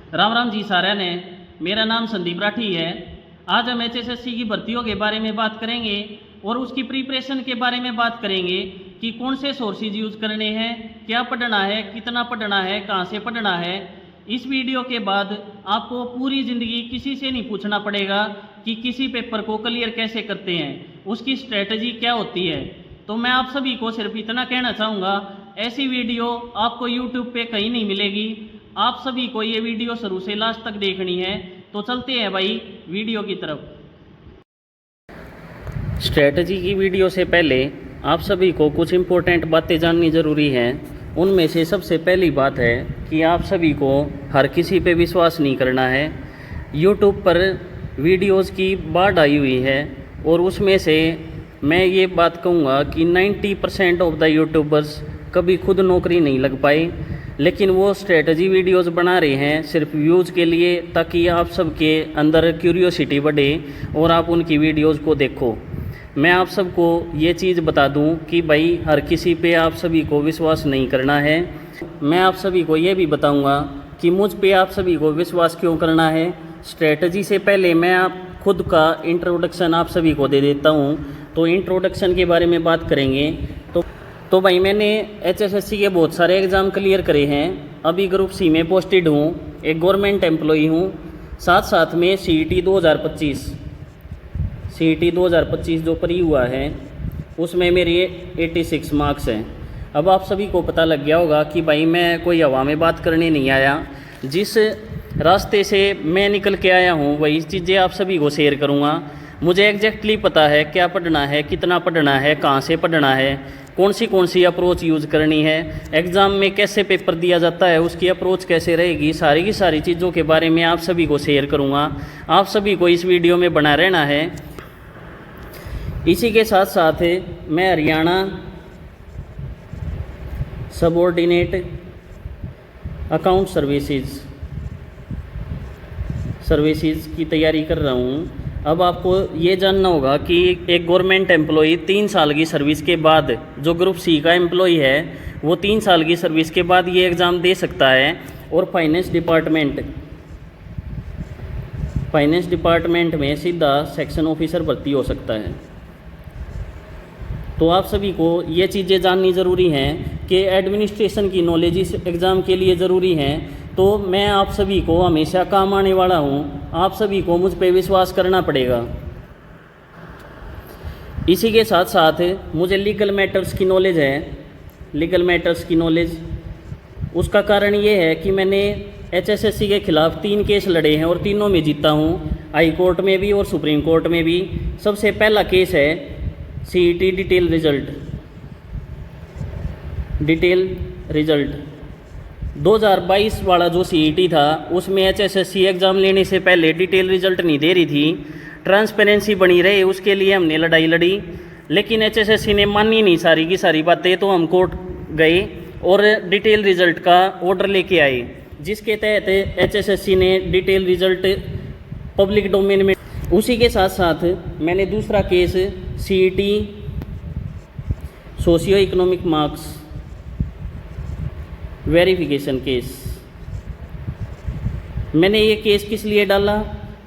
राम राम जी सारा ने। मेरा नाम संदीप राठी है। आज हम एचएसएससी की भर्तियों के बारे में बात करेंगे और उसकी प्रिपरेशन के बारे में बात करेंगे कि कौन से सोर्सेज यूज़ करने हैं, क्या पढ़ना है, कितना पढ़ना है, कहाँ से पढ़ना है। इस वीडियो के बाद आपको पूरी ज़िंदगी किसी से नहीं पूछना पड़ेगा कि किसी पेपर को क्लियर कैसे करते हैं, उसकी स्ट्रेटजी क्या होती है। तो मैं आप सभी को सिर्फ इतना कहना चाहूँगा, ऐसी वीडियो आपको यूट्यूब पे कहीं नहीं मिलेगी। आप सभी को ये वीडियो शुरू से लास्ट तक देखनी है। तो चलते हैं भाई वीडियो की तरफ। स्ट्रेटजी की वीडियो से पहले आप सभी को कुछ इम्पोर्टेंट बातें जाननी ज़रूरी हैं। उनमें से सबसे पहली बात है कि आप सभी को हर किसी पे विश्वास नहीं करना है। यूट्यूब पर वीडियोस की बाढ़ आई हुई है और उसमें से मैं ये बात कहूँगा कि 90% ऑफ द यूट्यूबर्स कभी खुद नौकरी नहीं लग पाए, लेकिन वो स्ट्रेटजी वीडियोस बना रहे हैं सिर्फ व्यूज़ के लिए, ताकि आप सबके अंदर क्यूरियोसिटी बढ़े और आप उनकी वीडियोस को देखो। मैं आप सबको ये चीज़ बता दूं कि भाई हर किसी पे आप सभी को विश्वास नहीं करना है। मैं आप सभी को ये भी बताऊंगा कि मुझ पे आप सभी को विश्वास क्यों करना है। स्ट्रेटजी से पहले मैं आप खुद का इंट्रोडक्शन आप सभी को दे देता हूँ। तो इंट्रोडक्शन के बारे में बात करेंगे तो भाई मैंने एचएसएससी के बहुत सारे एग्ज़ाम क्लियर करे हैं। अभी ग्रुप सी में पोस्टेड हूँ, एक गवर्नमेंट एम्प्लॉई हूँ। साथ साथ में सीईटी 2025 जो परी हुआ है उसमें मेरी 86 मार्क्स हैं। अब आप सभी को पता लग गया होगा कि भाई मैं कोई हवा में बात करने नहीं आया। जिस रास्ते से मैं निकल के आया हूँ वही चीज़ें आप सभी को शेयर करूँगा। मुझे एग्जैक्टली पता है क्या पढ़ना है, कितना पढ़ना है, कहाँ से पढ़ना है, कौन सी अप्रोच यूज़ करनी है, एग्ज़ाम में कैसे पेपर दिया जाता है, उसकी अप्रोच कैसे रहेगी, सारी की सारी चीज़ों के बारे में आप सभी को शेयर करूँगा। आप सभी को इस वीडियो में बना रहना है। इसी के साथ साथ मैं हरियाणा सबऑर्डिनेट अकाउंट सर्विसेज की तैयारी कर रहा हूँ। अब आपको ये जानना होगा कि एक गवर्नमेंट एम्प्लॉई 3 साल की सर्विस के बाद, जो ग्रुप सी का एम्प्लॉई है वो 3 साल की सर्विस के बाद ये एग्ज़ाम दे सकता है और फाइनेंस डिपार्टमेंट में सीधा सेक्शन ऑफिसर भर्ती हो सकता है। तो आप सभी को ये चीज़ें जाननी ज़रूरी हैं कि एडमिनिस्ट्रेशन की नॉलेज इस एग्ज़ाम के लिए ज़रूरी है। तो मैं आप सभी को हमेशा काम आने वाला हूँ, आप सभी को मुझ पे विश्वास करना पड़ेगा। इसी के साथ साथ मुझे लीगल मैटर्स की नॉलेज उसका कारण ये है कि मैंने एचएसएससी के खिलाफ 3 केस लड़े हैं और तीनों में जीता हूँ, हाई कोर्ट में भी और सुप्रीम कोर्ट में भी। सबसे पहला केस है सीईटी डिटेल रिजल्ट 2022 वाला जो सीईटी था उसमें एचएसएससी एग्ज़ाम लेने से पहले डिटेल रिजल्ट नहीं दे रही थी। ट्रांसपेरेंसी बनी रहे उसके लिए हमने लड़ाई लड़ी, लेकिन एचएसएससी ने मानी नहीं सारी की सारी बातें। तो हम कोर्ट गए और डिटेल रिजल्ट का ऑर्डर लेके आए, जिसके तहत एचएसएससी ने डिटेल रिजल्ट पब्लिक डोमेन में। उसी के साथ साथ मैंने दूसरा case CET socio economic marks verification case, मैंने ये केस किस लिए डाला,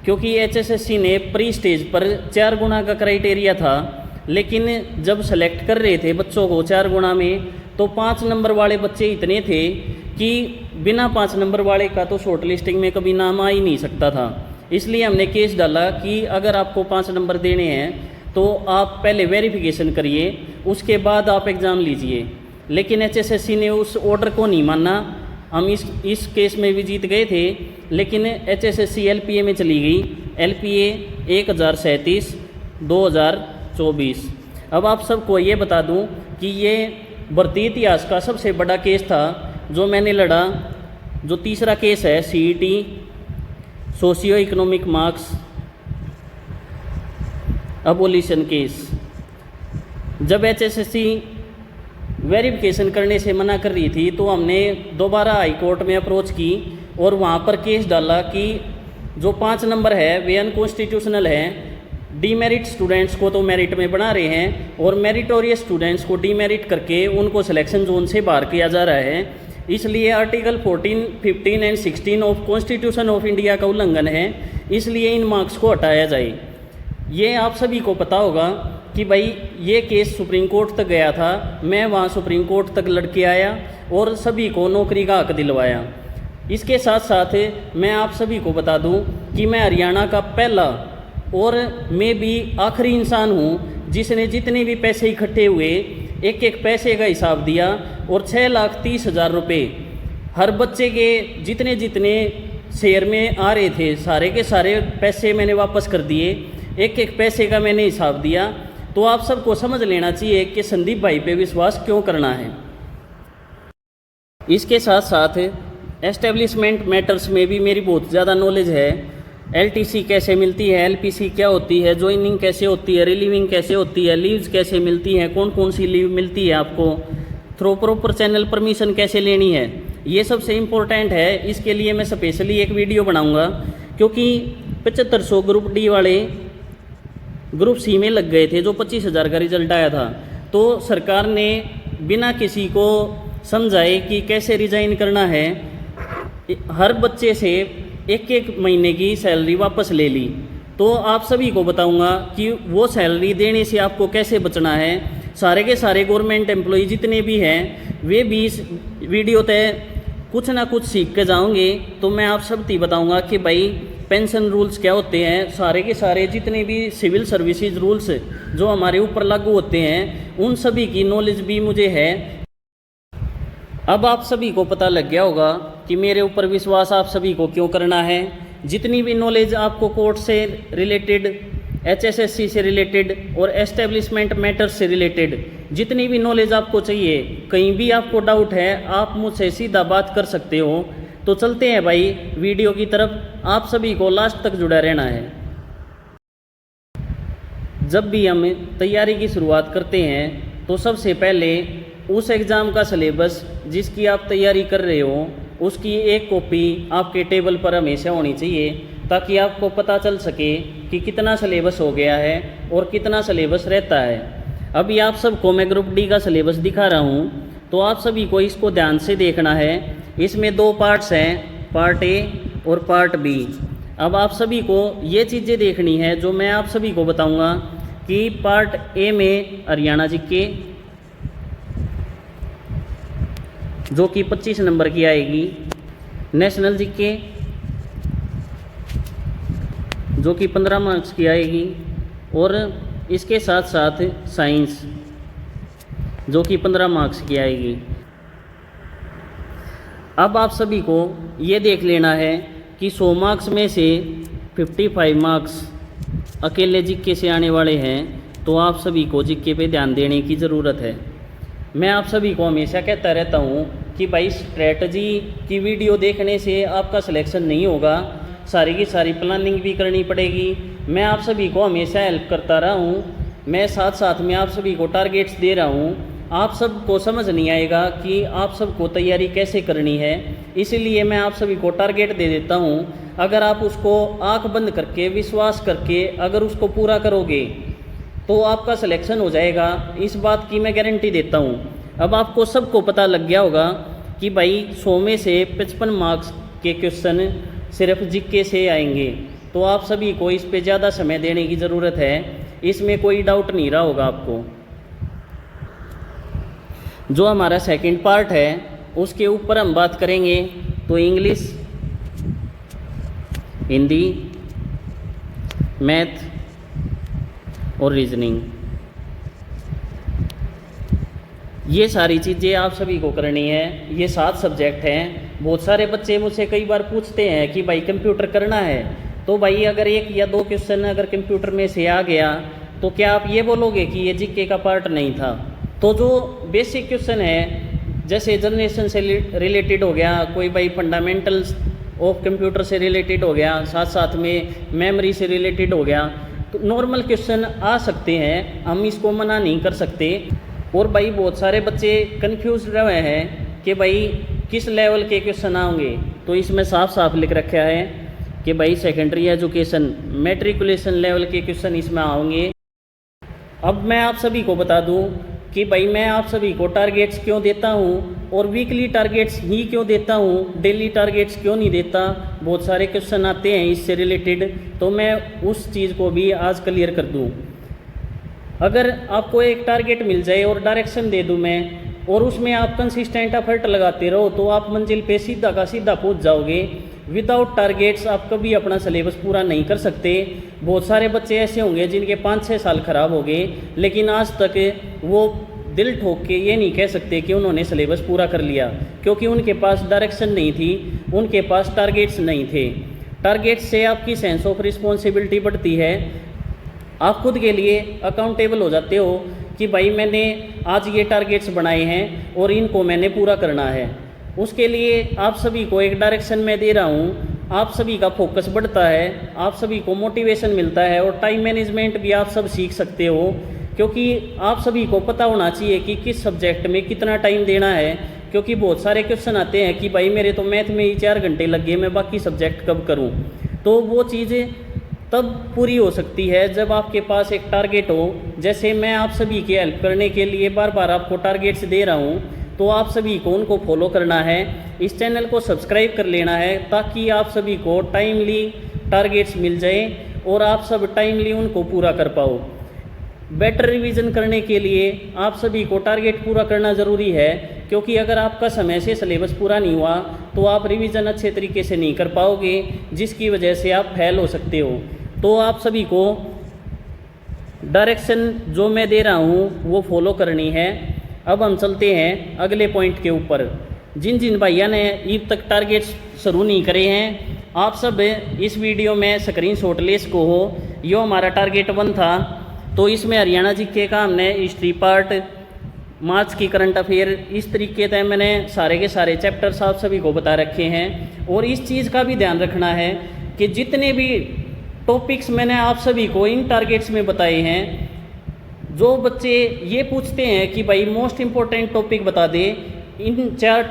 क्योंकि एचएसएससी ने प्री स्टेज पर 4 गुना का क्राइटेरिया था, लेकिन जब सेलेक्ट कर रहे थे बच्चों को 4 गुना में तो 5 नंबर वाले बच्चे इतने थे कि बिना 5 नंबर वाले का तो शॉर्ट लिस्टिंग में कभी नाम आ ही नहीं सकता था। इसलिए हमने केस डाला कि अगर आपको 5 नंबर देने हैं तो आप पहले वेरिफिकेशन करिए, उसके बाद आप एग्ज़ाम लीजिए। लेकिन एचएसएससी ने उस ऑर्डर को नहीं माना। हम इस केस में भी जीत गए थे, लेकिन एचएसएससी एलपीए में चली गई, एलपीए 1037/2024। अब आप सबको ये बता दूं कि ये भर्ती इतिहास का सबसे बड़ा केस था जो मैंने लड़ा। जो तीसरा केस है CET socio economic marks abolition case. जब एचएसएससी वेरिफिकेशन करने से मना कर रही थी तो हमने दोबारा हाई कोर्ट में अप्रोच की और वहाँ पर केस डाला कि जो 5 नंबर है वे अनकॉन्स्टिट्यूशनल हैं। डीमेरिट स्टूडेंट्स को तो मेरिट में बना रहे हैं और मेरिटोरियस स्टूडेंट्स को डीमेरिट करके उनको सिलेक्शन जोन से बाहर किया जा रहा है। इसलिए article 14, 15 and 16 of constitution of India का उल्लंघन है, इसलिए इन मार्क्स को हटाया जाए। ये आप सभी को पता होगा कि भाई ये केस सुप्रीम कोर्ट तक गया था, मैं वहाँ सुप्रीम कोर्ट तक लड़के आया और सभी को नौकरी का हक दिलवाया। इसके साथ साथ मैं आप सभी को बता दूं कि मैं हरियाणा का पहला और मैं भी आखिरी इंसान हूं जिसने जितने भी पैसे इकट्ठे हुए एक एक पैसे का हिसाब दिया और 6,30,000 रुपये हर बच्चे के जितने जितने शेयर में आ रहे थे सारे के सारे पैसे मैंने वापस कर दिए, एक एक पैसे का मैंने हिसाब दिया। तो आप सबको समझ लेना चाहिए कि संदीप भाई पे विश्वास क्यों करना है। इसके साथ साथ एस्टेब्लिशमेंट मैटर्स में भी मेरी बहुत ज़्यादा नॉलेज है। एलटीसी कैसे मिलती है, एलपीसी क्या होती है, ज्वाइनिंग कैसे होती है, रिलीविंग कैसे होती है, लीव्स कैसे मिलती हैं, कौन कौन सी लीव मिलती है आपको, थ्रू प्रॉपर चैनल परमिशन कैसे लेनी है, ये सबसे इम्पोर्टेंट है। इसके लिए मैं स्पेशली एक वीडियो बनाऊंगा क्योंकि 7500 ग्रुप डी वाले ग्रुप सी में लग गए थे जो 25,000 का रिजल्ट आया था। तो सरकार ने बिना किसी को समझाए कि कैसे रिजाइन करना है हर बच्चे से एक एक महीने की सैलरी वापस ले ली। तो आप सभी को बताऊंगा कि वो सैलरी देने से आपको कैसे बचना है। सारे के सारे गवर्नमेंट एम्प्लॉय जितने भी हैं वे भी इस वीडियो तय कुछ ना कुछ सीख के जाओगे। तो मैं आप सबकी बताऊंगा कि भाई पेंशन रूल्स क्या होते हैं, सारे के सारे जितने भी सिविल सर्विसेज रूल्स जो हमारे ऊपर लागू होते हैं उन सभी की नॉलेज भी मुझे है। अब आप सभी को पता लग गया होगा कि मेरे ऊपर विश्वास आप सभी को क्यों करना है। जितनी भी नॉलेज आपको कोर्ट से रिलेटेड, एचएसएससी से रिलेटेड और एस्टेब्लिशमेंट मैटर्स से रिलेटेड जितनी भी नॉलेज आपको चाहिए, कहीं भी आपको डाउट है आप मुझसे सीधा बात कर सकते हो। तो चलते हैं भाई वीडियो की तरफ, आप सभी को लास्ट तक जुड़ा रहना है। जब भी हम तैयारी की शुरुआत करते हैं तो सबसे पहले उस एग्ज़ाम का सिलेबस जिसकी आप तैयारी कर रहे हो उसकी एक कॉपी आपके टेबल पर हमेशा होनी चाहिए ताकि आपको पता चल सके कि कितना सिलेबस हो गया है और कितना सिलेबस रहता है। अभी आप सबको मैं ग्रुप डी का सिलेबस दिखा रहा हूँ, तो आप सभी को इसको ध्यान से देखना है। इसमें 2 पार्ट्स हैं, पार्ट ए और पार्ट बी। अब आप सभी को ये चीज़ें देखनी है जो मैं आप सभी को बताऊँगा कि पार्ट ए में हरियाणा जीके जो कि 25 नंबर की आएगी, नेशनल जीके जो कि 15 मार्क्स की आएगी और इसके साथ साथ साइंस जो कि 15 मार्क्स की आएगी। अब आप सभी को ये देख लेना है कि 100 मार्क्स में से 55 मार्क्स अकेले जीके से आने वाले हैं। तो आप सभी को जीके पे ध्यान देने की ज़रूरत है। मैं आप सभी को हमेशा कहता रहता हूँ कि भाई स्ट्रैटेजी की वीडियो देखने से आपका सिलेक्शन नहीं होगा, सारी की सारी प्लानिंग भी करनी पड़ेगी। मैं आप सभी को हमेशा हेल्प करता रहा हूँ, मैं साथ साथ में आप सभी को टारगेट्स दे रहा हूँ। आप सबको समझ नहीं आएगा कि आप सबको तैयारी कैसे करनी है, इसीलिए मैं आप सभी को टारगेट दे देता हूँ। अगर आप उसको आंख बंद करके विश्वास करके अगर उसको पूरा करोगे तो आपका सिलेक्शन हो जाएगा, इस बात की मैं गारंटी देता हूँ। अब आपको सबको पता लग गया होगा कि भाई 100 में से 55 मार्क्स के क्वेश्चन सिर्फ जीके से आएंगे। तो आप सभी को इस पे ज़्यादा समय देने की ज़रूरत है, इसमें कोई डाउट नहीं रहा होगा आपको। जो हमारा सेकंड पार्ट है उसके ऊपर हम बात करेंगे तो इंग्लिश, हिंदी, मैथ और रीजनिंग, ये सारी चीज़ें आप सभी को करनी है। ये 7 सब्जेक्ट हैं। बहुत सारे बच्चे मुझसे कई बार पूछते हैं कि भाई कंप्यूटर करना है, तो भाई अगर 1 या 2 क्वेश्चन अगर कंप्यूटर में से आ गया तो क्या आप ये बोलोगे कि ये जीके का पार्ट नहीं था? तो जो बेसिक क्वेश्चन है जैसे जनरेशन से रिलेटेड हो गया, कोई भाई फंडामेंटल्स ऑफ कंप्यूटर से रिलेटेड हो गया, साथ साथ में मेमोरी से रिलेटेड हो गया, तो नॉर्मल क्वेश्चन आ सकते हैं, हम इसको मना नहीं कर सकते। और भाई बहुत सारे बच्चे कंफ्यूज रहे हैं कि भाई किस लेवल के क्वेश्चन आएंगे, तो इसमें साफ साफ लिख रखा है कि भाई सेकेंडरी एजुकेशन मैट्रिकुलेशन लेवल के क्वेश्चन इसमें आएंगे। अब मैं आप सभी को बता दूं कि भाई मैं आप सभी को टारगेट्स क्यों देता हूँ और वीकली टारगेट्स ही क्यों देता हूँ, डेली टारगेट्स क्यों नहीं देता। बहुत सारे क्वेश्चन आते हैं इससे रिलेटेड, तो मैं उस चीज़ को भी आज क्लियर कर दूँ। अगर आपको एक टारगेट मिल जाए और डायरेक्शन दे दूँ मैं, और उसमें आप कंसिस्टेंट एफर्ट लगाते रहो, तो आप मंजिल पे सीधा का सीधा पहुँच जाओगे। विदाउट टारगेट्स आप कभी अपना सिलेबस पूरा नहीं कर सकते। बहुत सारे बच्चे ऐसे होंगे जिनके 5-6 साल खराब हो गए, लेकिन आज तक वो दिल ठोक के ये नहीं कह सकते कि उन्होंने सिलेबस पूरा कर लिया, क्योंकि उनके पास डायरेक्शन नहीं थी, उनके पास टारगेट्स नहीं थे। टारगेट्स से आपकी सेंस ऑफ रिस्पॉन्सिबिलिटी बढ़ती है, आप खुद के लिए अकाउंटेबल हो जाते हो कि भाई मैंने आज ये टारगेट्स बनाए हैं और इनको मैंने पूरा करना है। उसके लिए आप सभी को एक डायरेक्शन में दे रहा हूँ, आप सभी का फोकस बढ़ता है, आप सभी को मोटिवेशन मिलता है और टाइम मैनेजमेंट भी आप सब सीख सकते हो, क्योंकि आप सभी को पता होना चाहिए कि किस सब्जेक्ट में कितना टाइम देना है। क्योंकि बहुत सारे क्वेश्चन आते हैं कि भाई मेरे तो मैथ में ही 4 घंटे लग गए, मैं बाकी सब्जेक्ट कब करूँ। तो वो चीज़ें तब पूरी हो सकती है जब आपके पास एक टारगेट हो। जैसे मैं आप सभी की हेल्प करने के लिए बार बार आपको टारगेट्स दे रहा हूँ, तो आप सभी को उनको फॉलो करना है, इस चैनल को सब्सक्राइब कर लेना है, ताकि आप सभी को टाइमली टारगेट्स मिल जाए और आप सब टाइमली उनको पूरा कर पाओ। बेटर रिवीजन करने के लिए आप सभी को टारगेट पूरा करना ज़रूरी है, क्योंकि अगर आपका समय से सिलेबस पूरा नहीं हुआ तो आप रिवीजन अच्छे तरीके से नहीं कर पाओगे, जिसकी वजह से आप फेल हो सकते हो। तो आप सभी को डायरेक्शन जो मैं दे रहा हूँ वो फॉलो करनी है। अब हम चलते हैं अगले पॉइंट के ऊपर। जिन जिन भैया ने अभी तक टारगेट्स शुरू नहीं करे हैं, आप सब इस वीडियो में स्क्रीनशॉट ले सको हो। यो हमारा टारगेट 1 था, तो इसमें हरियाणा जीके का हमने हिस्ट्री पार्ट, मार्च की करंट अफेयर, इस तरीके से मैंने सारे के सारे चैप्टर्स आप सभी को बता रखे हैं। और इस चीज़ का भी ध्यान रखना है कि जितने भी टॉपिक्स मैंने आप सभी को इन टारगेट्स में बताए हैं, जो बच्चे ये पूछते हैं कि भाई मोस्ट इम्पोर्टेंट टॉपिक बता दे, इन 4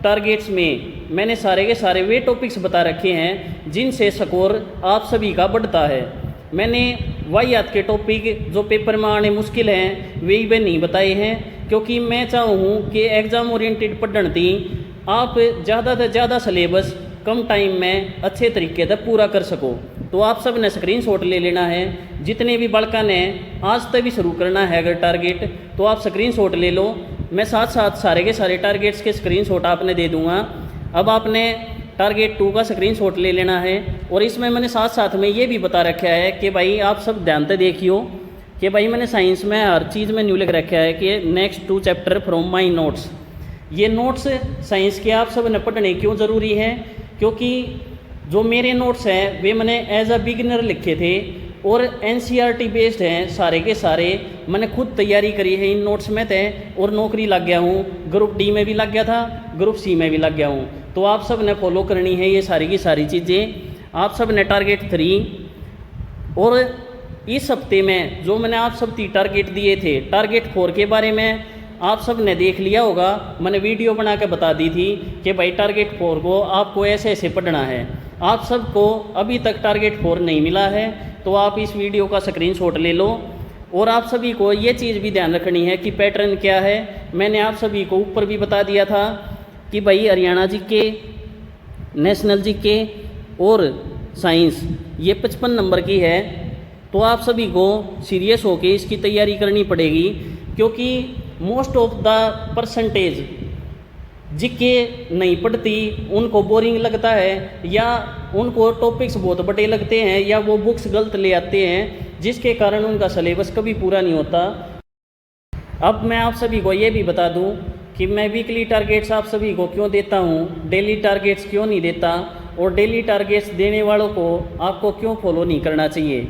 टारगेट्स में मैंने सारे के सारे वे टॉपिक्स बता रखे हैं जिनसे स्कोर आप सभी का बढ़ता है। मैंने वाहियात के टॉपिक जो पेपर में आने मुश्किल हैं वे नहीं बताए हैं, क्योंकि मैं चाहूँ कि एग्ज़ाम ओरिएंटेड पढ़न थी, आप ज़्यादा से ज़्यादा सिलेबस कम टाइम में अच्छे तरीके से पूरा कर सको। तो आप सब ने स्क्रीनशॉट ले लेना है। जितने भी बालका ने आज तक भी शुरू करना है अगर टारगेट, तो आप स्क्रीनशॉट ले लो। मैं साथ साथ सारे के सारे टारगेट्स के स्क्रीनशॉट आपने दे दूंगा। अब आपने टारगेट 2 का स्क्रीनशॉट ले लेना है, और इसमें मैंने साथ साथ में ये भी बता रखा है कि भाई आप सब ध्यान से देखियो कि भाई मैंने साइंस में हर चीज़ में न्यू लिख रखा है कि next 2 chapter from my notes. ये नोट्स साइंस के आप सब ने पढ़ने क्यों ज़रूरी है, क्योंकि जो मेरे नोट्स हैं वे मैंने एज अ बिगिनर लिखे थे और NCERT बेस्ड हैं सारे के सारे। मैंने खुद तैयारी करी है इन नोट्स में थे और नौकरी लग गया हूँ। ग्रुप D में भी लग गया था, ग्रुप C में भी लग गया हूँ। तो आप सब ने फॉलो करनी है ये सारी की सारी चीज़ें। आप सब ने टारगेट 3 और इस हफ्ते में जो मैंने आप सब 3 टारगेट दिए थे, टारगेट 4 के बारे में आप सब ने देख लिया होगा। मैंने वीडियो बना के बता दी थी कि भाई टारगेट 4 को आपको ऐसे ऐसे पढ़ना है। आप सबको अभी तक टारगेट 4 नहीं मिला है, तो आप इस वीडियो का स्क्रीनशॉट ले लो। और आप सभी को ये चीज़ भी ध्यान रखनी है कि पैटर्न क्या है। मैंने आप सभी को ऊपर भी बता दिया था कि भाई हरियाणा जीके, नेशनल जीके और साइंस ये 55 नंबर की है, तो आप सभी को सीरियस होकर इसकी तैयारी करनी पड़ेगी, क्योंकि most of the percentage GK नहीं पढ़ती, उनको बोरिंग लगता है, या उनको टॉपिक्स बहुत बड़े लगते हैं, या वो बुक्स गलत ले आते हैं, जिसके कारण उनका सिलेबस कभी पूरा नहीं होता। अब मैं आप सभी को ये भी बता दूं कि मैं वीकली टारगेट्स आप सभी को क्यों देता हूं, डेली टारगेट्स क्यों नहीं देता, और डेली टारगेट्स देने वालों को आपको क्यों फॉलो नहीं करना चाहिए।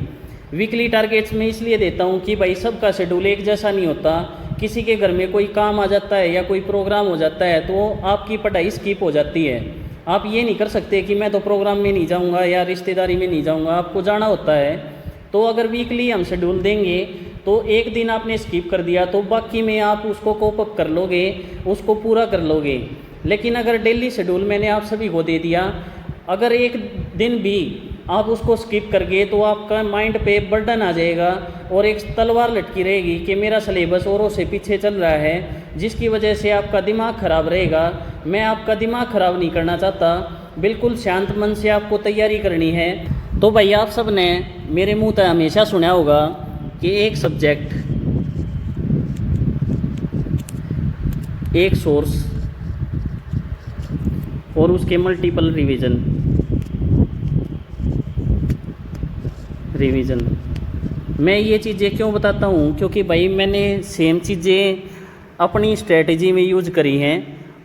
वीकली टारगेट्स में इसलिए देता हूं कि भाई सबका शेड्यूल एक जैसा नहीं होता। किसी के घर में कोई काम आ जाता है या कोई प्रोग्राम हो जाता है तो आपकी पढ़ाई स्किप हो जाती है। आप ये नहीं कर सकते कि मैं तो प्रोग्राम में नहीं जाऊंगा या रिश्तेदारी में नहीं जाऊंगा, आपको जाना होता है। तो अगर वीकली हम शेड्यूल देंगे तो एक दिन आपने स्किप कर दिया तो बाकी में आप उसको कोप अप कर लोगे, उसको पूरा कर लोगे। लेकिन अगर डेली शेड्यूल मैंने आप सभी को दे दिया, अगर एक दिन भी आप उसको स्किप करके तो आपका माइंड पे बर्डन आ जाएगा और एक तलवार लटकी रहेगी कि मेरा सिलेबस औरों से पीछे चल रहा है, जिसकी वजह से आपका दिमाग ख़राब रहेगा। मैं आपका दिमाग ख़राब नहीं करना चाहता, बिल्कुल शांत मन से आपको तैयारी करनी है। तो भाई आप सब ने मेरे मुंह तक हमेशा सुना होगा कि एक सब्जेक्ट, एक सोर्स और उसके मल्टीपल रिवीजन। मैं ये चीज़ें क्यों बताता हूँ, क्योंकि भाई मैंने सेम चीज़ें अपनी स्ट्रेटजी में यूज करी हैं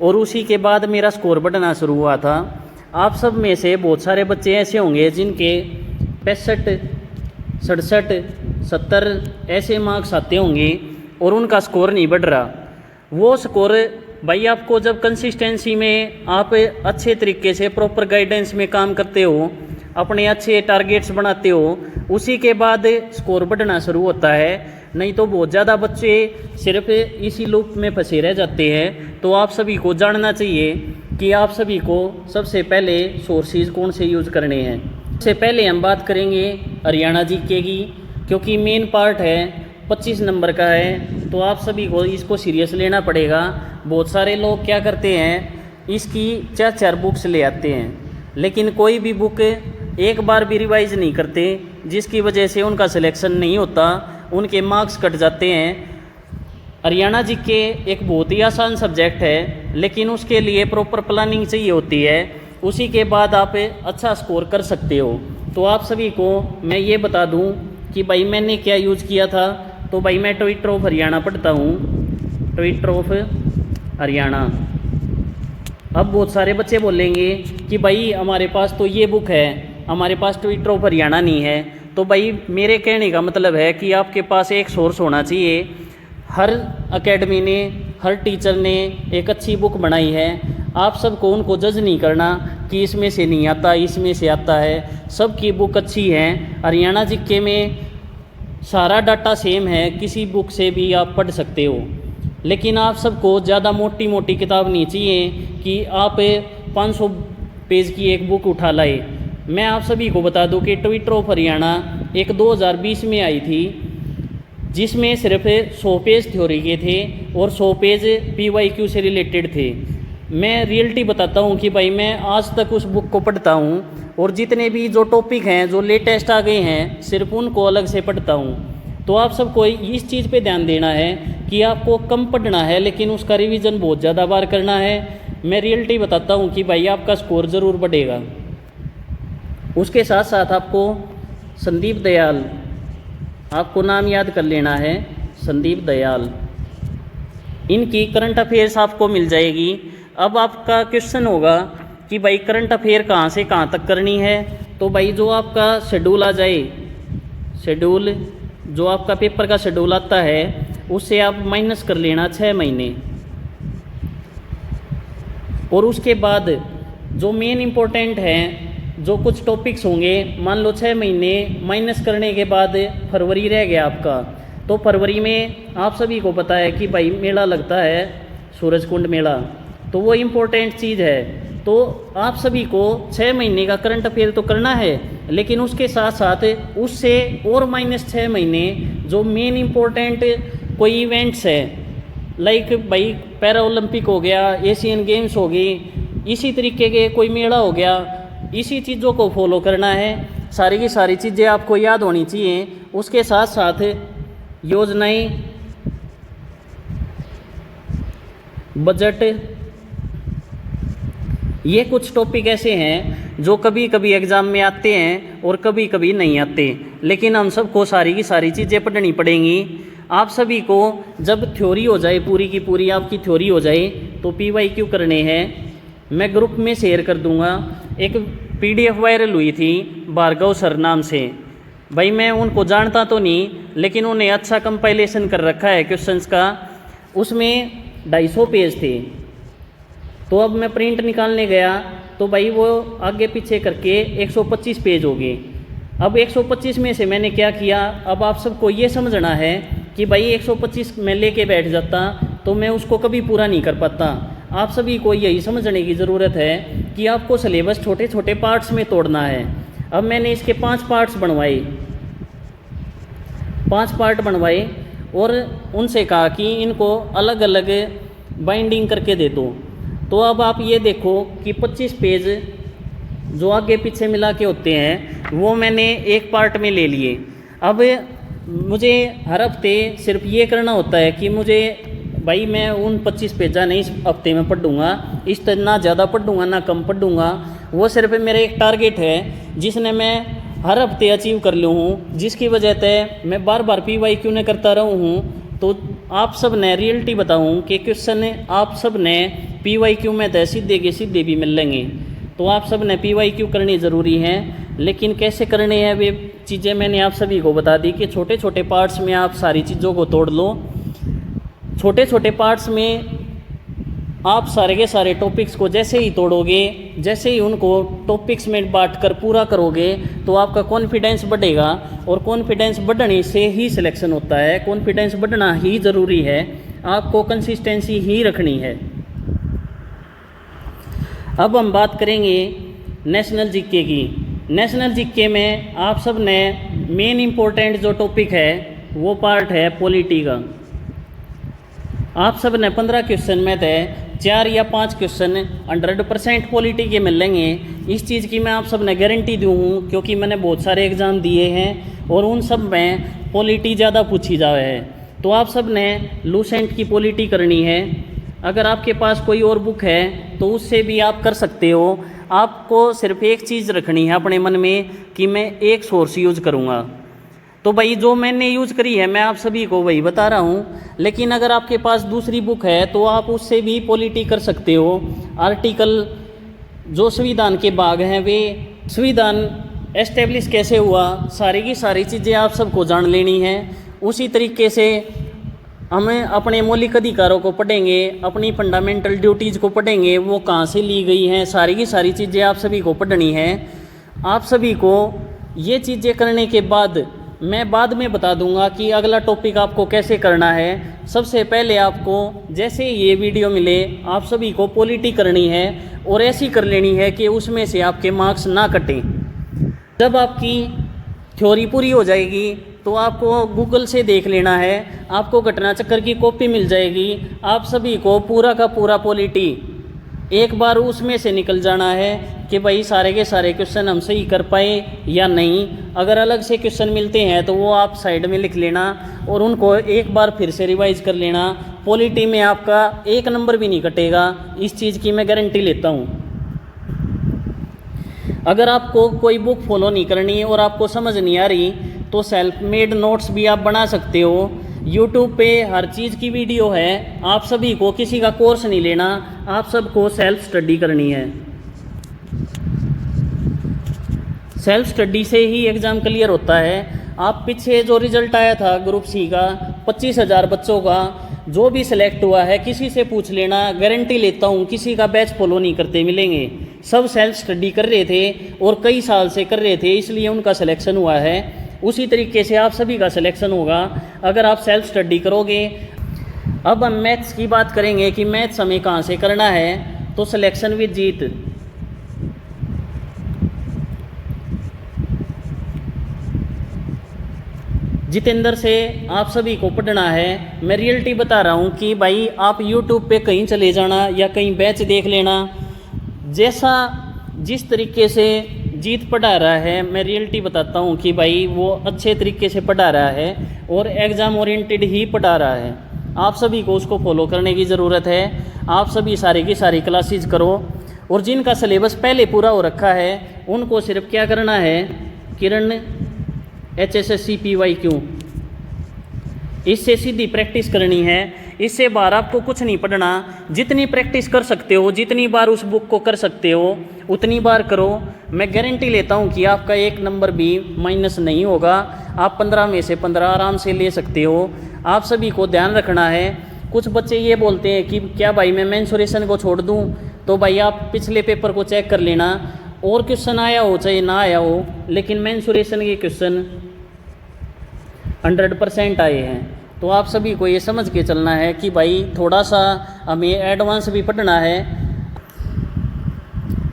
और उसी के बाद मेरा स्कोर बढ़ना शुरू हुआ था। आप सब में से बहुत सारे बच्चे ऐसे होंगे जिनके 65, 67, 70 ऐसे मार्क्स आते होंगे और उनका स्कोर नहीं बढ़ रहा। वो स्कोर भाई आपको जब कंसिस्टेंसी में आप अच्छे तरीके से प्रॉपर गाइडेंस में काम करते हो, अपने अच्छे टारगेट्स बनाते हो, उसी के बाद स्कोर बढ़ना शुरू होता है। नहीं तो बहुत ज़्यादा बच्चे सिर्फ इसी लूप में फंसे रह जाते हैं। तो आप सभी को जानना चाहिए कि आप सभी को सबसे पहले सोर्सेज कौन से यूज़ करने हैं। सबसे पहले हम बात करेंगे हरियाणा जीके की, क्योंकि मेन पार्ट है 25 नंबर का है, तो आप सभी को इसको सीरियस लेना पड़ेगा। बहुत सारे लोग क्या करते हैं, इसकी 4 बुक्स ले आते हैं, लेकिन कोई भी बुक एक बार भी रिवाइज नहीं करते, जिसकी वजह से उनका सिलेक्शन नहीं होता, उनके मार्क्स कट जाते हैं। हरियाणा जीके एक बहुत ही आसान सब्जेक्ट है, लेकिन उसके लिए प्रॉपर प्लानिंग चाहिए होती है, उसी के बाद आप अच्छा स्कोर कर सकते हो। तो आप सभी को मैं ये बता दूं कि भाई मैंने क्या यूज़ किया था। तो भाई मैं ट्विटर ऑफ हरियाणा पढ़ता हूँ, ट्विटर ऑफ हरियाणा। अब बहुत सारे बच्चे बोलेंगे कि भाई हमारे पास तो ये बुक है, हमारे पास ट्विटर ऑफ हरियाणा नहीं है। तो भाई मेरे कहने का मतलब है कि आपके पास एक सोर्स होना चाहिए। हर एकेडमी ने, हर टीचर ने एक अच्छी बुक बनाई है। आप सबको उनको जज नहीं करना कि इसमें से नहीं आता, इसमें से आता है। सबकी बुक अच्छी है। हरियाणा जीके में सारा डाटा सेम है, किसी बुक से भी आप पढ़ सकते हो। लेकिन आप सबको ज़्यादा मोटी मोटी किताब नहीं चाहिए कि आप 500 पेज की एक बुक उठा लाए। मैं आप सभी को बता दूं कि ट्विटर ऑफ हरियाणा एक 2020 में आई थी, जिसमें सिर्फ 100 पेज थ्योरी के थे और 100 पेज PYQ से रिलेटेड थे। मैं रियलिटी बताता हूं कि भाई मैं आज तक उस बुक को पढ़ता हूं और जितने भी जो टॉपिक हैं, जो लेटेस्ट आ गए हैं, सिर्फ उनको अलग से पढ़ता हूं। तो आप सबको इस चीज़ पे ध्यान देना है कि आपको कम पढ़ना है, लेकिन उसका रिवीजन बहुत ज़्यादा बार करना है। मैं रियलिटी बताता हूँ कि भाई आपका स्कोर ज़रूर बढ़ेगा। उसके साथ साथ आपको संदीप दयाल, आपको नाम याद कर लेना है, संदीप दयाल। इनकी करंट अफेयर्स आपको मिल जाएगी। अब आपका क्वेश्चन होगा कि भाई करंट अफेयर कहाँ से कहाँ तक करनी है। तो भाई जो आपका शेड्यूल आ जाए, शेड्यूल जो आपका पेपर का शेड्यूल आता है, उससे आप माइनस कर लेना 6 महीने। और उसके बाद जो मेन इम्पोर्टेंट है, जो कुछ टॉपिक्स होंगे, मान लो 6 महीने माइनस करने के बाद फरवरी रह गया आपका। तो फरवरी में आप सभी को पता है कि भाई मेला लगता है, सूरजकुंड मेला, तो वो इम्पोर्टेंट चीज़ है। तो आप सभी को 6 महीने का करंट अफेयर तो करना है, लेकिन उसके साथ साथ उससे और -6 महीने जो मेन इम्पोर्टेंट कोई इवेंट्स है, लाइक भाई पैरा ओलंपिक हो गया, एशियन गेम्स होगी, इसी तरीके के कोई मेला हो गया, इसी चीज़ों को फॉलो करना है। सारी की सारी चीज़ें आपको याद होनी चाहिए। उसके साथ साथ योजनाएं, बजट, ये कुछ टॉपिक ऐसे हैं जो कभी कभी एग्ज़ाम में आते हैं और कभी कभी नहीं आते, लेकिन हम सबको सारी की सारी चीज़ें पढ़नी पड़ेंगी। आप सभी को जब थ्योरी हो जाए, पूरी की पूरी आपकी थ्योरी हो जाए, तो PYQ करने हैं। मैं ग्रुप में शेयर कर दूंगा। एक PDF वायरल हुई थी भार्गव सर नाम से। भाई मैं उनको जानता तो नहीं, लेकिन उन्हें अच्छा कंपाइलेशन कर रखा है क्वेश्चंस का। उसमें 250 पेज थे। तो अब मैं प्रिंट निकालने गया तो भाई वो आगे पीछे करके 125 पेज हो गए। अब 125 में से मैंने क्या किया, अब आप सबको ये समझना है कि भाई 125 में लेके बैठ जाता तो मैं उसको कभी पूरा नहीं कर पाता। आप सभी को यही समझने की ज़रूरत है कि आपको सिलेबस छोटे छोटे पार्ट्स में तोड़ना है। अब मैंने इसके 5 पार्ट्स बनवाए, 5 पार्ट बनवाए और उनसे कहा कि इनको अलग अलग बाइंडिंग करके दे दो। तो अब आप ये देखो कि 25 पेज जो आगे पीछे मिला के होते हैं वो मैंने एक पार्ट में ले लिए। अब मुझे हर हफ्ते सिर्फ ये करना होता है कि मुझे भाई मैं उन 25 पेजा नहीं इस हफ्ते में पढ़ूँगा, इस तरह ना ज़्यादा पढ़ूँगा ना कम पढ़ूँगा। वो सिर्फ मेरा एक टारगेट है जिसने मैं हर हफ्ते अचीव कर लूँ हूँ, जिसकी वजह से मैं बार बार PYQ ने करता रहूँ हूँ। तो आप सब ने रियलिटी बताऊँ कि क्वेश्चन आप सब ने PYQ में तो सीधे के सीधे भी मिल लेंगे। तो आप सब ने PYQ करनी ज़रूरी है, लेकिन कैसे करने हैं वे चीज़ें मैंने आप सभी को बता दी कि छोटे छोटे पार्ट्स में आप सारी चीज़ों को तोड़ लो। छोटे छोटे पार्ट्स में आप सारे के सारे टॉपिक्स को जैसे ही तोड़ोगे, जैसे ही उनको टॉपिक्स में बांट कर पूरा करोगे तो आपका कॉन्फिडेंस बढ़ेगा। और कॉन्फिडेंस बढ़ने से ही सिलेक्शन होता है, कॉन्फिडेंस बढ़ना ही ज़रूरी है, आपको कंसिस्टेंसी ही रखनी है। अब हम बात करेंगे नेशनल जीके की। नेशनल जीके में आप सब ने मेन इम्पोर्टेंट जो टॉपिक है वो पार्ट है पॉलिटी का। आप सब ने 15 क्वेश्चन में थे 4 या 5 क्वेश्चन 100% पॉलिटी के मिलेंगे। इस चीज़ की मैं आप सब ने गारंटी दूँ हूँ, क्योंकि मैंने बहुत सारे एग्ज़ाम दिए हैं और उन सब में पॉलिटी ज़्यादा पूछी जाए है। तो आप सब ने लूसेंट की पॉलिटी करनी है। अगर आपके पास कोई और बुक है तो उससे भी आप कर सकते हो। आपको सिर्फ एक चीज़ रखनी है अपने मन में कि मैं एक सोर्स यूज़ करूँगा। तो भाई जो मैंने यूज़ करी है मैं आप सभी को वही बता रहा हूँ, लेकिन अगर आपके पास दूसरी बुक है तो आप उससे भी पॉलिटी कर सकते हो। आर्टिकल जो संविधान के भाग हैं वे संविधान एस्टेब्लिश कैसे हुआ, सारी की सारी चीज़ें आप सबको जान लेनी है। उसी तरीके से हमें अपने मौलिक अधिकारों को पढ़ेंगे, अपनी फंडामेंटल ड्यूटीज़ को पढ़ेंगे, वो कहाँ से ली गई हैं, सारी की सारी चीज़ें आप सभी को पढ़नी है। आप सभी को ये चीज़ें करने के बाद मैं बाद में बता दूंगा कि अगला टॉपिक आपको कैसे करना है। सबसे पहले आपको जैसे ये वीडियो मिले आप सभी को पॉलिटी करनी है और ऐसी कर लेनी है कि उसमें से आपके मार्क्स ना कटें। जब आपकी थ्योरी पूरी हो जाएगी तो आपको गूगल से देख लेना है, आपको घटना चक्र की कॉपी मिल जाएगी। आप सभी को पूरा का पूरा पॉलिटी एक बार उसमें से निकल जाना है कि भाई सारे के सारे क्वेश्चन हम सही कर पाए या नहीं। अगर अलग से क्वेश्चन मिलते हैं तो वो आप साइड में लिख लेना और उनको एक बार फिर से रिवाइज कर लेना। पॉलिटी में आपका 1 नंबर भी नहीं कटेगा, इस चीज़ की मैं गारंटी लेता हूँ। अगर आपको कोई बुक फॉलो नहीं करनी और आपको समझ नहीं आ रही तो सेल्फ मेड नोट्स भी आप बना सकते हो। यूट्यूब पे हर चीज़ की वीडियो है, आप सभी को किसी का कोर्स नहीं लेना, आप सबको सेल्फ स्टडी करनी है। सेल्फ स्टडी से ही एग्ज़ाम क्लियर होता है। आप पीछे जो रिज़ल्ट आया था ग्रुप सी का 25,000 बच्चों का, जो भी सिलेक्ट हुआ है किसी से पूछ लेना, गारंटी लेता हूँ किसी का बैच फॉलो नहीं करते मिलेंगे। सब सेल्फ स्टडी कर रहे थे और कई साल से कर रहे थे, इसलिए उनका सिलेक्शन हुआ है। उसी तरीके से आप सभी का सिलेक्शन होगा अगर आप सेल्फ स्टडी करोगे। अब हम मैथ्स की बात करेंगे कि मैथ्स हमें कहाँ से करना है। तो सिलेक्शन विद जीत, जितेंद्र से आप सभी को पढ़ना है। मैं रियलिटी बता रहा हूँ कि भाई आप यूट्यूब पे कहीं चले जाना या कहीं बैच देख लेना, जैसा जिस तरीके से जीत पढ़ा रहा है मैं रियलिटी बताता हूँ कि भाई वो अच्छे तरीके से पढ़ा रहा है और एग्ज़ाम ओरिएंटेड ही पढ़ा रहा है। आप सभी को उसको फॉलो करने की ज़रूरत है। आप सभी सारी की सारी क्लासेस करो और जिनका सिलेबस पहले पूरा हो रखा है उनको सिर्फ क्या करना है, किरण HSSC PYQ, इससे सीधी प्रैक्टिस करनी है। इससे बाहर आपको कुछ नहीं पढ़ना। जितनी प्रैक्टिस कर सकते हो, जितनी बार उस बुक को कर सकते हो उतनी बार करो। मैं गारंटी लेता हूँ कि आपका 1 नंबर भी माइनस नहीं होगा। आप 15 में से 15 आराम से ले सकते हो। आप सभी को ध्यान रखना है। कुछ बच्चे ये बोलते हैं कि क्या भाई मैं मेंसुरेशन को छोड़ दूँ, तो भाई आप पिछले पेपर को चेक कर लेना, और क्वेश्चन आया हो चाहे ना आया हो, लेकिन मेंसुरेशन के क्वेश्चन 100% आए हैं। तो आप सभी को ये समझ के चलना है कि भाई थोड़ा सा हमें एडवांस भी पढ़ना है।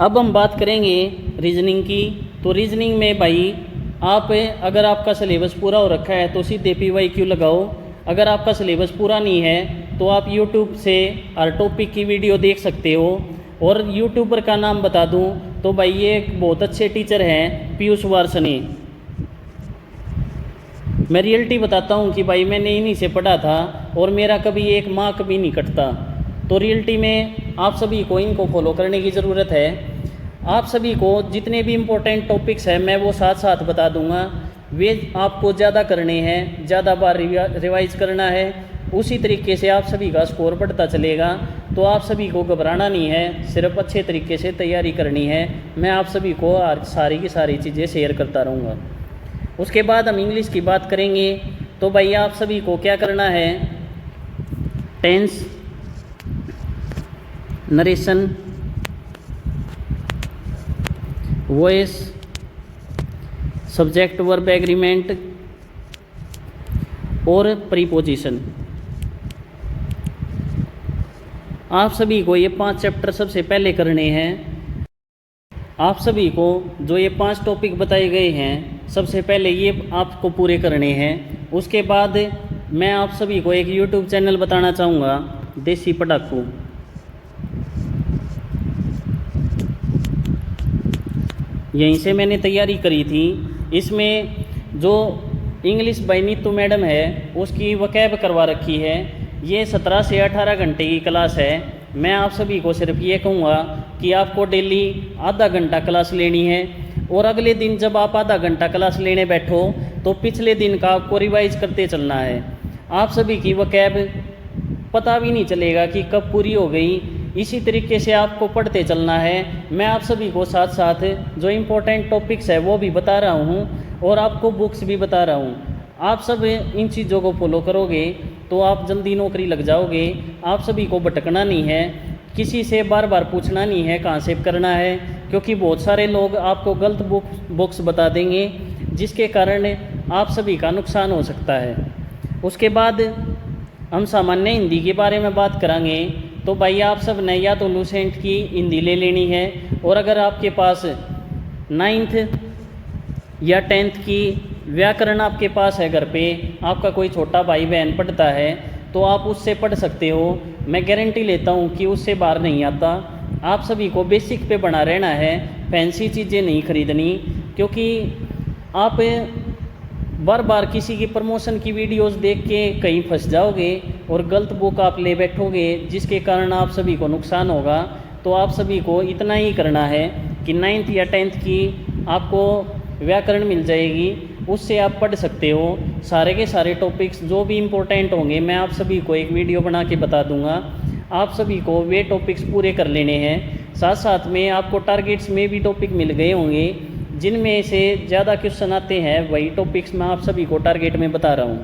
अब हम बात करेंगे रीजनिंग की। तो रीजनिंग में भाई आप अगर आपका सिलेबस पूरा हो रखा है तो सीधे PYQ लगाओ। अगर आपका सिलेबस पूरा नहीं है तो आप यूट्यूब से हर टॉपिक की वीडियो देख सकते हो। और यूट्यूबर का नाम बता दूं तो भाई ये एक बहुत अच्छे टीचर हैं, पीयूष वार्ष्णेय। मैं रियलिटी बताता हूँ कि भाई मैंने इन्हीं से पढ़ा था और मेरा कभी एक मार्क भी नहीं कटता। तो रियलिटी में आप सभी को इनको फॉलो करने की ज़रूरत है। आप सभी को जितने भी इम्पोर्टेंट टॉपिक्स हैं मैं वो साथ साथ बता दूंगा, वे आपको ज़्यादा करने हैं, ज़्यादा बार रिवाइज करना है। उसी तरीके से आप सभी का स्कोर बढ़ता चलेगा। तो आप सभी को घबराना नहीं है, सिर्फ अच्छे तरीके से तैयारी करनी है। मैं आप सभी को सारी की सारी चीज़ें शेयर करता रहूँगा। उसके बाद हम इंग्लिश की बात करेंगे। तो भाई आप सभी को क्या करना है, tense, narration, voice, subject verb agreement और प्रीपोजिशन, आप सभी को ये 5 चैप्टर सबसे पहले करने हैं। आप सभी को जो ये 5 टॉपिक बताए गए हैं सबसे पहले ये आपको पूरे करने हैं। उसके बाद मैं आप सभी को एक YouTube चैनल बताना चाहूँगा, देसी पढ़ाकू। यहीं से मैंने तैयारी करी थी। इसमें जो इंग्लिश बाय नीतू मैडम है उसकी वकैब करवा रखी है। ये 17 से 18 घंटे की क्लास है। मैं आप सभी को सिर्फ ये कहूँगा कि आपको डेली आधा घंटा क्लास लेनी है और अगले दिन जब आप आधा घंटा क्लास लेने बैठो तो पिछले दिन का आपको रिवाइज करते चलना है। आप सभी की वकैब पता भी नहीं चलेगा कि कब पूरी हो गई। इसी तरीके से आपको पढ़ते चलना है। मैं आप सभी को साथ साथ जो इम्पोर्टेंट टॉपिक्स है वो भी बता रहा हूँ और आपको बुक्स भी बता रहा हूँ। आप सब इन चीज़ों को फॉलो करोगे तो आप जल्दी नौकरी लग जाओगे। आप सभी को भटकना नहीं है, किसी से बार बार पूछना नहीं है कहाँ से करना है, क्योंकि बहुत सारे लोग आपको गलत बुक्स बता देंगे जिसके कारण आप सभी का नुकसान हो सकता है। उसके बाद हम सामान्य हिंदी के बारे में बात करेंगे। तो भाई आप सब ने या तो लूसेंट की हिंदी ले लेनी है, और अगर आपके पास 9th या 10th की व्याकरण आपके पास है, घर पे आपका कोई छोटा भाई बहन पढ़ता है तो आप उससे पढ़ सकते हो। मैं गारंटी लेता हूँ कि उससे बाहर नहीं आता। आप सभी को बेसिक पे बना रहना है, फैंसी चीज़ें नहीं खरीदनी, क्योंकि आप बार बार किसी की प्रमोशन की वीडियोस देख के कहीं फंस जाओगे और गलत बुक आप ले बैठोगे जिसके कारण आप सभी को नुकसान होगा। तो आप सभी को इतना ही करना है कि 9th या 10th की आपको व्याकरण मिल जाएगी, उससे आप पढ़ सकते हो। सारे के सारे टॉपिक्स जो भी इम्पोर्टेंट होंगे मैं आप सभी को एक वीडियो बना के बता दूंगा। आप सभी को वे टॉपिक्स पूरे कर लेने हैं। साथ साथ में आपको टारगेट्स में भी टॉपिक मिल गए होंगे, जिनमें से ज़्यादा क्वेश्चन आते हैं वही टॉपिक्स मैं आप सभी को टारगेट में बता रहा हूँ।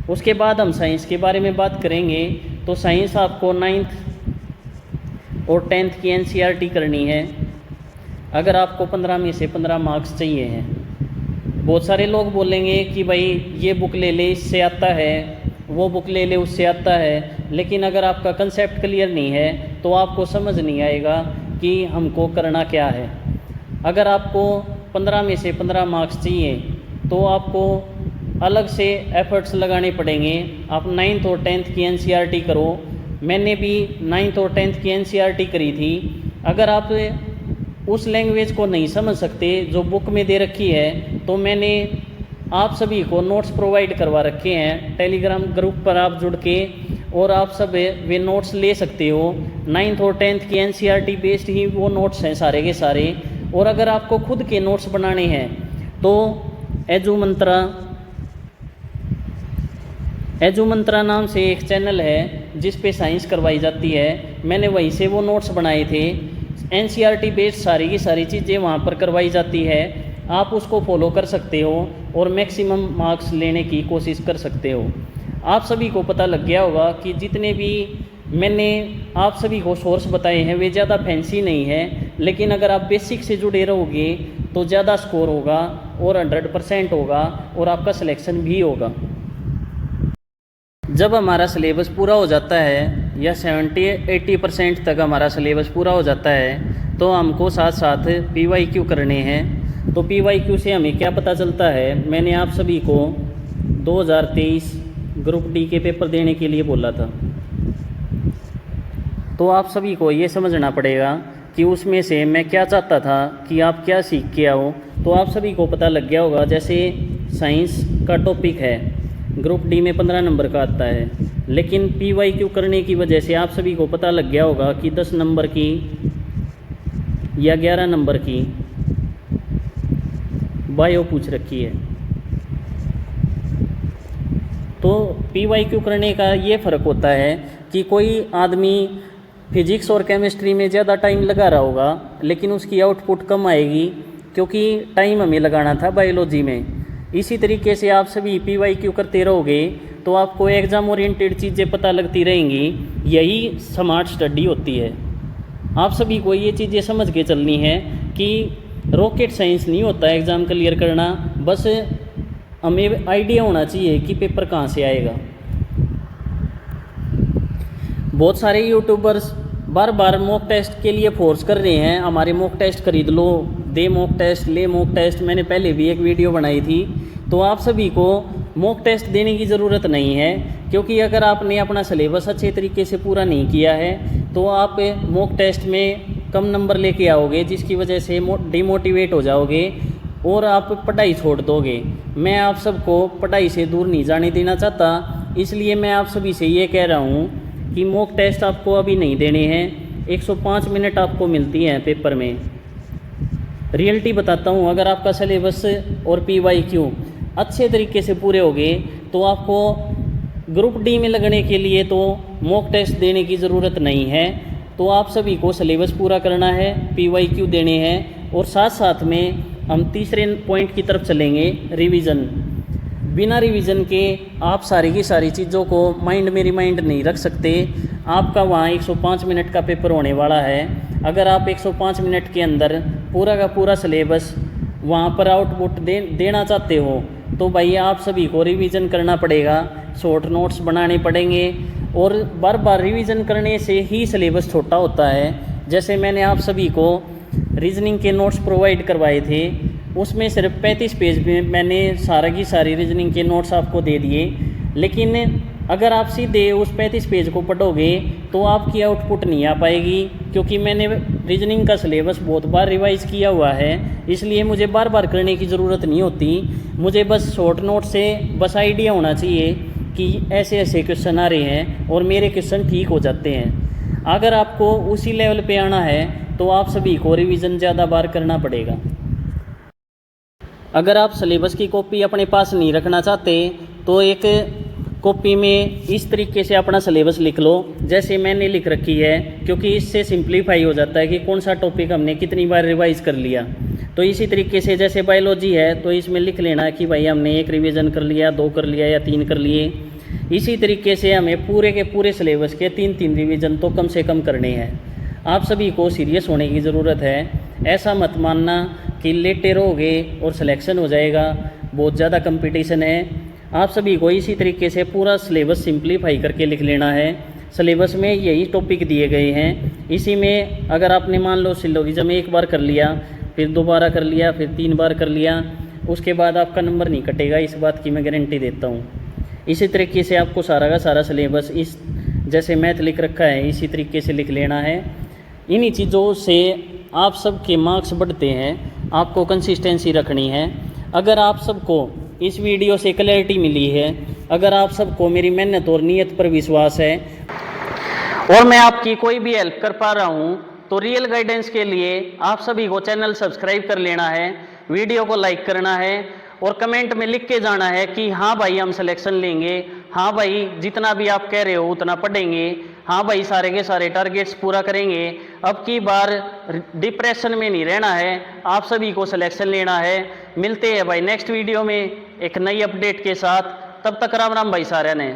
उसके बाद हम साइंस के बारे में बात करेंगे। तो साइंस आपको 9th और 10th की NCERT करनी है अगर आपको 15 में से 15 मार्क्स चाहिए हैं। बहुत सारे लोग बोलेंगे कि भाई ये बुक ले ले इससे आता है, वो बुक ले ले उससे आता है, लेकिन अगर आपका कंसेप्ट क्लियर नहीं है तो आपको समझ नहीं आएगा कि हमको करना क्या है। अगर आपको 15 में से 15 मार्क्स चाहिए तो आपको अलग से एफर्ट्स लगाने पड़ेंगे। आप 9th और 10th की NCERT करो। मैंने भी 9th और 10th की NCERT करी थी। अगर आप उस लैंग्वेज को नहीं समझ सकते जो बुक में दे रखी है तो मैंने आप सभी को नोट्स प्रोवाइड करवा रखे हैं टेलीग्राम ग्रुप पर आप जुड़ के, और आप सब वे नोट्स ले सकते हो। 9th और 10th की NCERT बेस्ड ही वो नोट्स हैं सारे के सारे। और अगर आपको खुद के नोट्स बनाने हैं तो एजू मंत्रा नाम से एक चैनल है जिस पे साइंस करवाई जाती है। मैंने वहीं से वो नोट्स बनाए थे। NCERT बेस्ड सारी की सारी चीज़ें वहाँ पर करवाई जाती है। आप उसको फॉलो कर सकते हो और मैक्सिमम मार्क्स लेने की कोशिश कर सकते हो। आप सभी को पता लग गया होगा कि जितने भी मैंने आप सभी को सोर्स बताए हैं वे ज़्यादा फैंसी नहीं है, लेकिन अगर आप बेसिक से जुड़े रहोगे तो ज़्यादा स्कोर होगा और 100% होगा और आपका सिलेक्शन भी होगा। जब हमारा सिलेबस पूरा हो जाता है या 70-80% तक हमारा सिलेबस पूरा हो जाता है तो हमको साथ साथ PYQ करने हैं। तो PYQ से हमें क्या पता चलता है, मैंने आप सभी को 2023 ग्रुप डी के पेपर देने के लिए बोला था। तो आप सभी को ये समझना पड़ेगा कि उसमें से मैं क्या चाहता था कि आप क्या सीख के आओ। तो आप सभी को पता लग गया होगा, जैसे साइंस का टॉपिक है ग्रुप डी में 15 नंबर का आता है, लेकिन PYQ करने की वजह से आप सभी को पता लग गया होगा कि 10 नंबर की या 11 नंबर की बायो पूछ रखी है। तो PYQ करने का ये फ़र्क होता है कि कोई आदमी फिजिक्स और केमिस्ट्री में ज़्यादा टाइम लगा रहा होगा, लेकिन उसकी आउटपुट कम आएगी क्योंकि टाइम हमें लगाना था बायोलॉजी में। इसी तरीके से आप सभी PYQ करते रहोगे तो आपको एग्ज़ाम ओरिएंटेड चीज़ें पता लगती रहेंगी। यही स्मार्ट स्टडी होती है। आप सभी को ये चीज़ें समझ के चलनी है कि रॉकेट साइंस नहीं होता है एग्ज़ाम क्लियर करना, बस हमें आइडिया होना चाहिए कि पेपर कहाँ से आएगा। बहुत सारे यूट्यूबर्स बार बार मॉक टेस्ट के लिए फोर्स कर रहे हैं, हमारे मॉक टेस्ट खरीद लो, दे मॉक टेस्ट, ले मॉक टेस्ट। मैंने पहले भी एक वीडियो बनाई थी। तो आप सभी को मॉक टेस्ट देने की ज़रूरत नहीं है, क्योंकि अगर आपने अपना सिलेबस अच्छे तरीके से पूरा नहीं किया है तो आप मॉक टेस्ट में कम नंबर लेके आओगे, जिसकी वजह से डिमोटिवेट हो जाओगे और आप पढ़ाई छोड़ दोगे। मैं आप सबको पढ़ाई से दूर नहीं जाने देना चाहता, इसलिए मैं आप सभी से ये कह रहा हूँ कि मॉक टेस्ट आपको अभी नहीं देने हैं। 105 मिनट आपको मिलती हैं पेपर में। रियलिटी बताता हूँ, अगर आपका सिलेबस और PYQ अच्छे तरीके से पूरे हो गए तो आपको ग्रुप डी में लगने के लिए तो मॉक टेस्ट देने की ज़रूरत नहीं है। तो आप सभी को सिलेबस पूरा करना है, PYQ देने हैं, और साथ साथ में हम तीसरे पॉइंट की तरफ चलेंगे, रिवीजन। बिना रिवीजन के आप सारी की सारी चीज़ों को माइंड में रिमाइंड नहीं रख सकते। आपका वहाँ 105 मिनट का पेपर होने वाला है। अगर आप 105 मिनट के अंदर पूरा का पूरा सिलेबस वहाँ पर आउटपुट देना चाहते हो तो भाई आप सभी को रिवीजन करना पड़ेगा, शॉर्ट नोट्स बनाने पड़ेंगे, और बार बार रिवीजन करने से ही सिलेबस छोटा होता है। जैसे मैंने आप सभी को रीजनिंग के नोट्स प्रोवाइड करवाए थे, उसमें सिर्फ 35 पेज में मैंने सारा की सारी रीजनिंग के नोट्स आपको दे दिए, लेकिन अगर आप सीधे उस 35 पेज को पढ़ोगे तो आपकी आउटपुट नहीं आ पाएगी, क्योंकि मैंने रीजनिंग का सिलेबस बहुत बार रिवाइज़ किया हुआ है, इसलिए मुझे बार बार करने की ज़रूरत नहीं होती। मुझे बस शॉर्ट नोट से बस आइडिया होना चाहिए कि ऐसे ऐसे क्वेश्चन आ रहे हैं और मेरे क्वेश्चन ठीक हो जाते हैं। अगर आपको उसी लेवल पे आना है तो आप सभी को रिवीजन ज़्यादा बार करना पड़ेगा। अगर आप सिलेबस की कॉपी अपने पास नहीं रखना चाहते तो एक कॉपी में इस तरीके से अपना सिलेबस लिख लो जैसे मैंने लिख रखी है, क्योंकि इससे सिंप्लीफाई हो जाता है कि कौन सा टॉपिक हमने कितनी बार रिवाइज कर लिया। तो इसी तरीके से जैसे बायोलॉजी है तो इसमें लिख लेना कि भाई हमने 1 रिवीजन कर लिया, 2 कर लिया या 3 कर लिए। इसी तरीके से हमें पूरे के पूरे सिलेबस के 3-3 रिवीजन तो कम से कम करने हैं। आप सभी को सीरियस होने की ज़रूरत है। ऐसा मत मानना कि लेटे रहोगे और सिलेक्शन हो जाएगा, बहुत ज़्यादा कंपटीशन है। आप सभी को इसी तरीके से पूरा सिलेबस सिंप्लीफाई करके लिख लेना है। सिलेबस में यही टॉपिक दिए गए हैं, इसी में अगर आपने मान लो सिलोगिज्म 1 बार कर लिया, फिर 2 बार कर लिया, फिर 3 बार कर लिया, उसके बाद आपका नंबर नहीं कटेगा, इस बात की मैं गारंटी देता हूँ। इसी तरीके से आपको सारा का सारा सिलेबस इस जैसे मैथ लिख रखा है इसी तरीके से लिख लेना है। इन्हीं चीज़ों से आप सबके मार्क्स बढ़ते हैं। आपको कंसिस्टेंसी रखनी है। अगर आप सबको इस वीडियो से क्लैरिटी मिली है, अगर आप सबको मेरी मेहनत और नीयत पर विश्वास है और मैं आपकी कोई भी हेल्प कर पा रहा हूँ, तो रियल गाइडेंस के लिए आप सभी को चैनल सब्सक्राइब कर लेना है, वीडियो को लाइक करना है और कमेंट में लिख के जाना है कि हाँ भाई हम सिलेक्शन लेंगे, हाँ भाई जितना भी आप कह रहे हो उतना पढ़ेंगे, हाँ भाई सारे के सारे टारगेट्स पूरा करेंगे। अब की बार डिप्रेशन में नहीं रहना है, आप सभी को सिलेक्शन लेना है। मिलते हैं भाई नेक्स्ट वीडियो में एक नई अपडेट के साथ। तब तक राम राम भाई सारे ने।